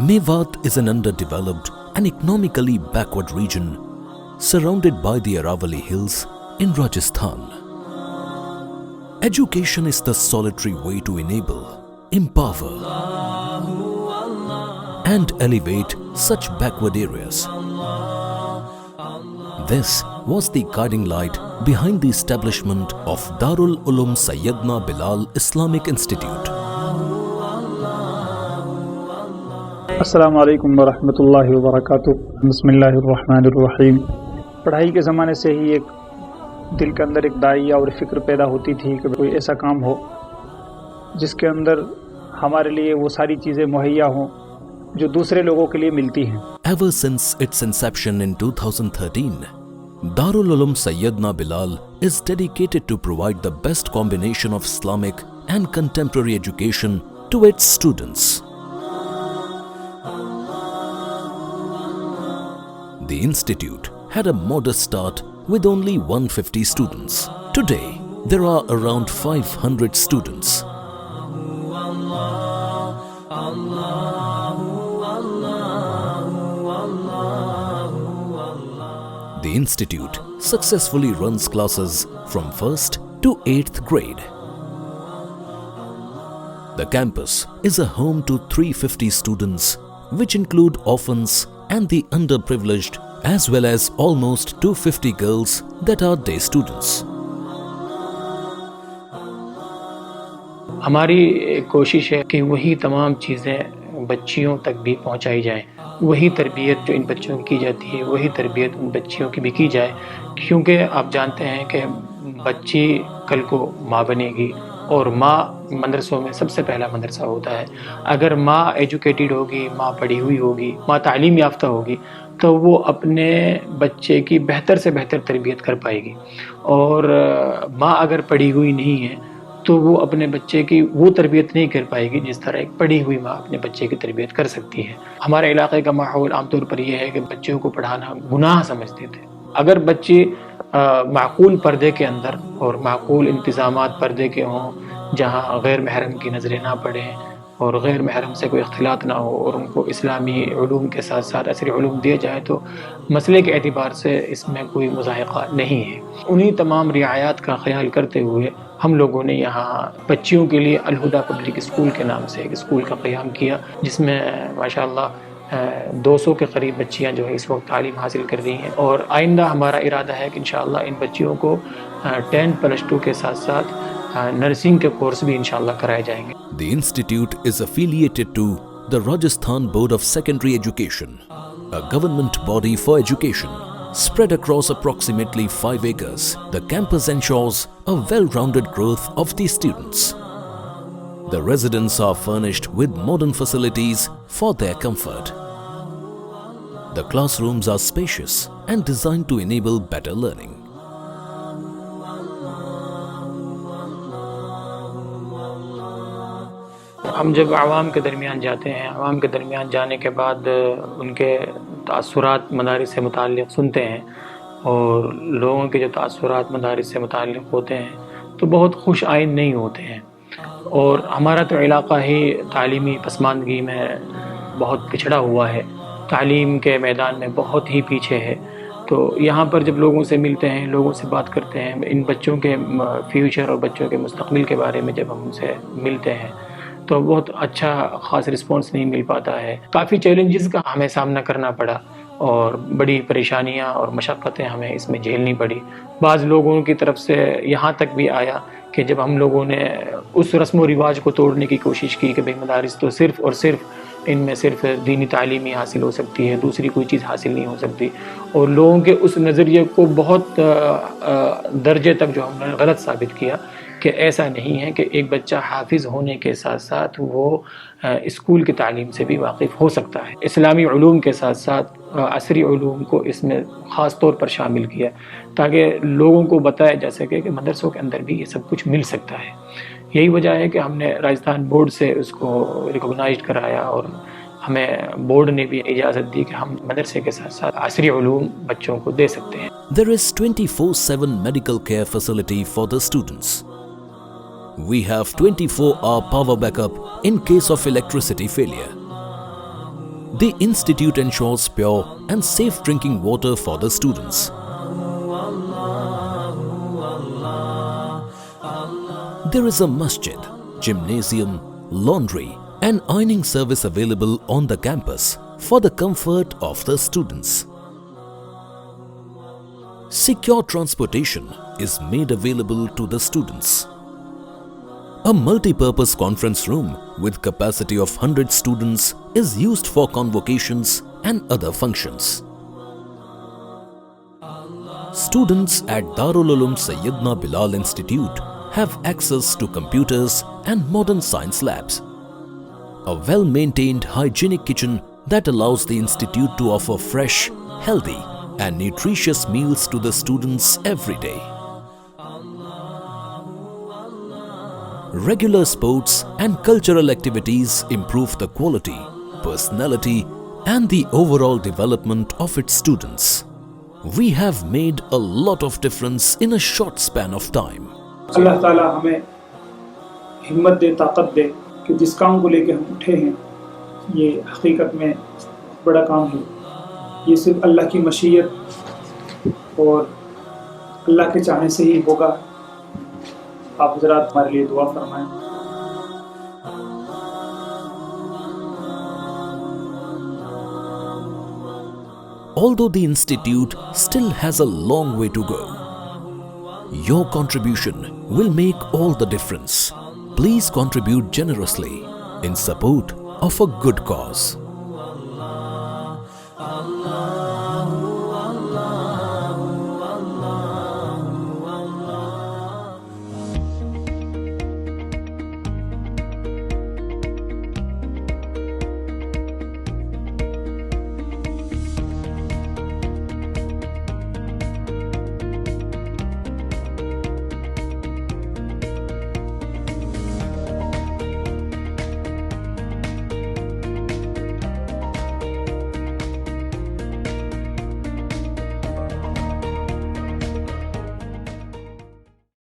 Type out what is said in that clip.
Mewat is an underdeveloped and economically backward region surrounded by the Aravalli Hills in Rajasthan. Education is the solitary way to enable, empower, and elevate such backward areas. This was the guiding light behind the establishment of Darul Uloom Sayyidina Bilal Islamic Institute. अस्सलामु अलैकुम वरहमतुल्लाहि वबरकातुहू। बिस्मिल्लाहिर्रहमानिर्रहीम। पढ़ाई के ज़माने से ही एक दिल के अंदर एक दाइया और फिक्र पैदा होती थी कि कोई ऐसा काम हो जिसके अंदर हमारे लिए वो सारी चीज़ें मुहैया हों जो दूसरे लोगों के लिए मिलती हैं। Ever since its inception in 2013, Darul Uloom Sayyidina Bilal is dedicated to provide the best combination of Islamic and contemporary education to its students. The institute had a modest start with only 150 students. Today, there are around 500 students. The institute successfully runs classes from 1st to 8th grade. The campus is a home to 350 students, which include orphans and the underprivileged, as well as almost 250 girls that are day students. हमारी कोशिश है कि वही तमाम चीज़ें बच्चियों तक भी पहुंचाई जाएं। वही तरबियत जो इन बच्चों की की जाती है, वही तरबियत उन बच्चियों की भी की जाए, क्योंकि आप जानते हैं कि बच्ची कल को माँ बनेगी और माँ मदरसों में सबसे पहला मदरसा होता है। अगर माँ एजुकेटेड होगी, माँ पढ़ी हुई होगी, माँ तालीम याफ्ता होगी, तो वो अपने बच्चे की बेहतर से बेहतर तरबियत कर पाएगी। और माँ अगर पढ़ी हुई नहीं है तो वो अपने बच्चे की वो तरबियत नहीं कर पाएगी जिस तरह एक पढ़ी हुई माँ अपने बच्चे की तरबियत कर सकती है। हमारे इलाके का माहौल आमतौर पर यह है कि बच्चों को पढ़ाना गुनाह समझते थे। अगर बच्चे माकूल पर्दे के अंदर और माकूल इंतज़ामात पर्दे के हों, जहाँ गैर महरम की नज़रें ना पड़ें और गैर महरम से कोई इख्तिलात ना हो और उनको इस्लामी उलूम के साथ साथ असरी उलूम दिए जाए, तो मसले के एतबार से इसमें कोई मुज़ाहिक़ा नहीं है। उन्हीं तमाम रियायात का ख्याल करते हुए हम लोगों ने यहाँ बच्चियों के लिए अल-हुदा पब्लिक स्कूल के नाम से एक स्कूल का क़याम किया, जिसमें माशाअल्लाह 200 के करीब बच्चियाँ जो है इस वक्त तालीम हासिल कर रही हैं। और आइंदा हमारा इरादा है कि इंशाअल्लाह इन बच्चियों को 10+2 के साथ साथ नर्सिंग के कोर्स भी इंशाअल्लाह कराए जाएंगे। The institute is affiliated to the Rajasthan Board of Secondary Education, a government body for education. Spread across approximately 5 acres, the campus ensures a well-rounded growth of the students. The residents are furnished with modern facilities for their comfort. The classrooms are spacious and designed to enable better learning. हम जब आवाम के दरमियान जाते हैं, आवाम के दरमियान जाने के बाद उनके तासुरात मदारिस से मुताल्लिक़ सुनते हैं और लोगों के जो तासुरात मदारिस से मुताल्लिक़ होते हैं तो बहुत खुश आइंद नहीं होते हैं। और हमारा तो इलाक़ा ही तालीमी पसमानदगी में बहुत पिछड़ा हुआ है, तालीम के मैदान में बहुत ही पीछे है। तो यहाँ पर जब लोगों से मिलते हैं, लोगों से बात करते हैं, इन बच्चों के फ्यूचर और बच्चों के मुस्तक़बिल के बारे में जब हम उनसे मिलते हैं तो बहुत अच्छा ख़ास रिस्पॉन्स नहीं मिल पाता है। काफ़ी चैलेंजेस का हमें सामना करना पड़ा और बड़ी परेशानियाँ और मशक्क़तें हमें इसमें झेलनी पड़ी। बाज़ लोगों की तरफ से यहाँ तक भी आया कि जब हम लोगों ने उस रस्म व रिवाज को तोड़ने की कोशिश की कि भाई मदारिस तो सिर्फ़ और सिर्फ इनमें सिर्फ दीनी तालीम ही हासिल हो सकती है, दूसरी कोई चीज़ हासिल नहीं हो सकती, और लोगों के उस नज़रिए को बहुत दर्जे तक जो हमने गलत साबित किया कि ऐसा नहीं है कि एक बच्चा हाफिज़ होने के साथ साथ वो स्कूल की तालीम से भी वाकिफ़ हो सकता है। इस्लामी उलूम के साथ साथ असरी उलूम को इसमें ख़ास तौर पर शामिल किया ताकि लोगों को बताया जा सके कि मदरसों के अंदर भी ये सब कुछ मिल सकता है। यही वजह है कि हमने राजस्थान बोर्ड से उसको रिकॉग्नाइज्ड कराया और हमें बोर्ड ने भी इजाज़त दी कि हम मदरसे के साथ साथ असरी उलूम बच्चों को दे सकते हैं। There is 24/7 medical care facility for the students. We have 24-hour power backup in case of electricity failure. The institute ensures pure and safe drinking water for the students. There is a masjid, gymnasium, laundry and ironing service available on the campus for the comfort of the students. Secure transportation is made available to the students. A multi-purpose conference room with capacity of 100 students is used for convocations and other functions. Students at Darul Uloom Sayyidina Bilal Institute have access to computers and modern science labs. A well-maintained hygienic kitchen that allows the institute to offer fresh, healthy and nutritious meals to the students every day. Regular sports and cultural activities improve the quality, personality and the overall development of its students. We have made a lot of difference in a short span of time. अल्लाह ताला हमें हिम्मत दे, ताकत दे कि जिस काम को लेके हम उठे हैं ये हकीकत में बड़ा काम है। ये सिर्फ अल्लाह की मशीयत और अल्लाह के चाहने से ही होगा। आप हज़रात हमारे लिए दुआ फरमाएं। Although the institute still has a long way to go, your contribution will make all the difference. Please contribute generously in support of a good cause.